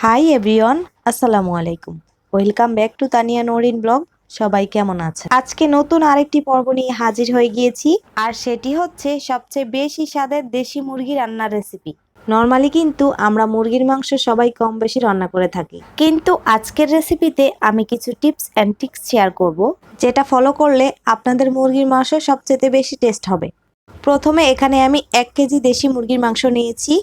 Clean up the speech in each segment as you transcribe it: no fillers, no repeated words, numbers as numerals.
Hi everyone, আসসালামু আলাইকুম। Welcome back to Tania Nowrin blog. সবাই কেমন আছেন? আজকে নতুন আরেকটি পর্ব নিয়ে হাজির হয়ে গিয়েছি, আর সেটি হচ্ছে সবচেয়ে বেশি স্বাদের দেশি মুরগি রান্নার রেসিপি। নর্মালি কিন্তু আমরা মুরগির মাংস সবাই কম বেশি রান্না করে থাকি, কিন্তু আজকের রেসিপিতে আমি কিছু টিপস অ্যান্ড ট্রিক্স শেয়ার করব, যেটা ফলো করলে আপনাদের মুরগির মাংস সবচেয়ে বেশি টেস্ট হবে। প্রথমে এখানে আমি 1 কেজি দেশি মুরগির মাংস নিয়েছি,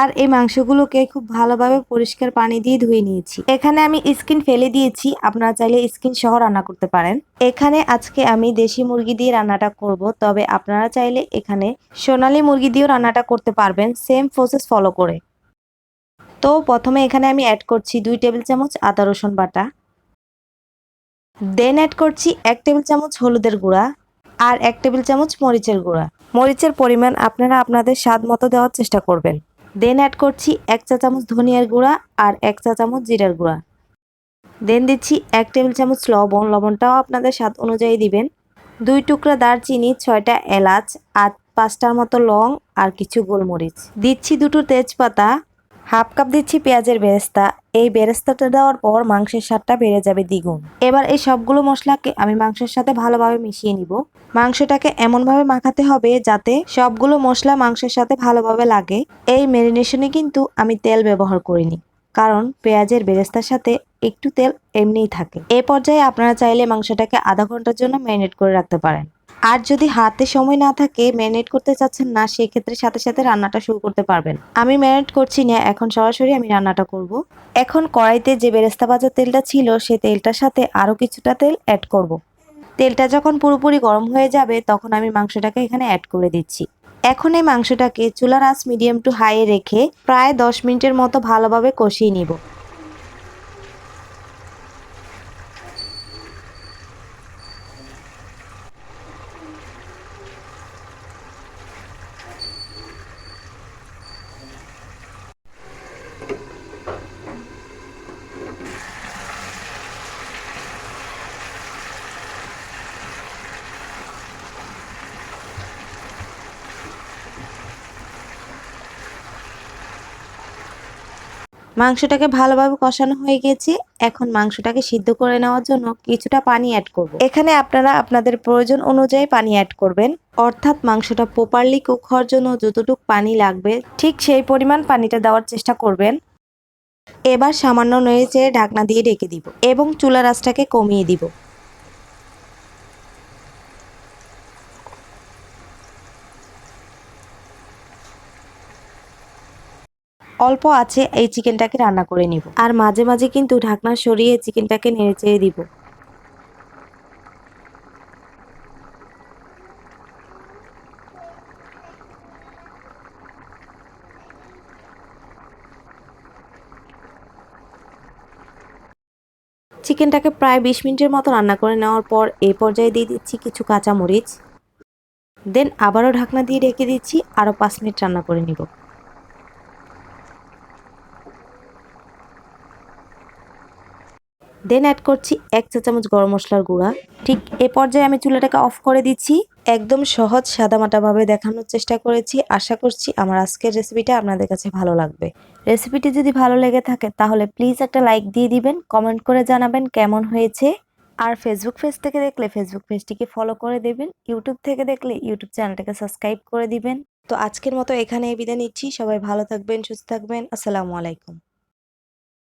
আর এই মাংসগুলোকে খুব ভালোভাবে পরিষ্কার পানি দিয়ে ধুয়ে নিয়েছি। এখানে আমি স্কিন ফেলে দিয়েছি, আপনারা চাইলে স্কিন সহ রান্না করতে পারেন। এখানে আজকে আমি দেশি মুরগি দিয়ে রান্নাটা করব, তবে আপনারা চাইলে এখানে সোনালী মুরগি দিয়েও রান্নাটা করতে পারবেন, সেম প্রসেস ফলো করে। তো প্রথমে এখানে আমি অ্যাড করছি 2 টেবিল চামচ আদা রসুন বাটা, দেন অ্যাড করছি 1 টেবিল চামচ হলুদের গুঁড়া আর 1 টেবিল চামচ মরিচের গুঁড়া। মরিচের পরিমাণ আপনারা আপনাদের স্বাদ মতো দেওয়ার চেষ্টা করবেন। দেন অ্যাড করছি 1 চা চামচ ধনিয়ার গুঁড়া আর 1 চা চামচ জিরার গুঁড়া। দেন দিচ্ছি 1 টেবিল চামচ লবণ, লবণটাও আপনাদের স্বাদ অনুযায়ী দিবেন। 2 টুকরা দারচিনি, 6টা এলাচ আর 5টার মতো লং আর কিছু গোলমরিচ। দিচ্ছি 2টো তেজপাতা, হাফ কাপ দিচ্ছি পেঁয়াজের বেরেস্তা। এই বেরেস্তাটা দেওয়ার পর মাংসের স্বাদটা বেড়ে যাবে দ্বিগুণ। এবার এই সবগুলো মশলাকে আমি মাংসের সাথে ভালোভাবে মিশিয়ে নিব। মাংসটাকে এমনভাবে মাখাতে হবে যাতে সবগুলো মশলা মাংসের সাথে ভালোভাবে লাগে। এই ম্যারিনেশনে কিন্তু আমি তেল ব্যবহার করিনি, কারণ পেঁয়াজের বেরেস্তার সাথে একটু তেল এমনিই থাকে। এ পর্যায়ে আপনারা চাইলে মাংসটাকে আধা ঘন্টার জন্য ম্যারিনেট করে রাখতে পারেন। আর যদি হাতে সময় না থাকে, ম্যারিনেট করতে চাচ্ছেন না, সেক্ষেত্রে সাথে সাথে রান্নাটা শুরু করতে পারবেন। আমি ম্যারিনেট করছি না, এখন সরাসরি আমি রান্নাটা করব। এখন কড়াইতে যে বেরেস্তা ভাজা তেলটা ছিল, সেই তেলটার সাথে আরও কিছুটা তেল অ্যাড করব। তেলটা যখন পুরোপুরি গরম হয়ে যাবে, তখন আমি মাংসটাকে এখানে অ্যাড করে দিচ্ছি। এখন এই মাংসটাকে চুলার আঁচ মিডিয়াম টু হাইয়ে রেখে প্রায় 10 মিনিটের মতো ভালোভাবে কষিয়ে নিব। মাংসটাকে ভালোভাবে কষানো হয়ে গেছে। এখন মাংসটাকে সিদ্ধ করে নেওয়ার জন্য কিছুটা পানি অ্যাড করব। এখানে আপনারা আপনাদের প্রয়োজন অনুযায়ী পানি অ্যাড করবেন, অর্থাৎ মাংসটা প্রপারলি কুক হওয়ার জন্য যতটুকু পানি লাগবে ঠিক সেই পরিমাণ পানিটা দেওয়ার চেষ্টা করবেন। এবার সামান্য নেড়েচেড়ে ঢাকনা দিয়ে ঢেকে দিব এবং চুলার আঁচটাকে কমিয়ে দিব। অল্প আছে এই চিকেনটাকে রান্না করে নিব, আর মাঝে মাঝে কিন্তু ঢাকনা সরিয়ে চিকেনটাকে নেড়েচেড়ে দিব। চিকেনটাকে প্রায় 20 মিনিটের মতো রান্না করে নেওয়ার পর এই পর্যায়ে দিয়ে দিচ্ছি কিছু কাঁচামরিচ। দেন আবারও ঢাকনা দিয়ে ঢেকে দিচ্ছি, আরও 5 মিনিট রান্না করে নিব। দেন অ্যাড করছি 1 চা চামচ গরম মশলার গুঁড়া। ঠিক এ পর্যায়ে আমি চুলাটাকে অফ করে দিচ্ছি। একদম সহজ সাদামাটাভাবে দেখানোর চেষ্টা করেছি। আশা করছি আমার আজকের রেসিপিটা আপনাদের কাছে ভালো লাগবে। রেসিপিটি যদি ভালো লেগে থাকে তাহলে প্লিজ একটা লাইক দিয়ে দিবেন, কমেন্ট করে জানাবেন কেমন হয়েছে। আর ফেসবুক পেজ থেকে দেখলে ফেসবুক পেজটিকে ফলো করে দেবেন, ইউটিউব থেকে দেখলে ইউটিউব চ্যানেলটাকে সাবস্ক্রাইব করে দিবেন। তো আজকের মতো এখানে বিদায় নিচ্ছি। সবাই ভালো থাকবেন, সুস্থ থাকবেন। আসসালামু আলাইকুম।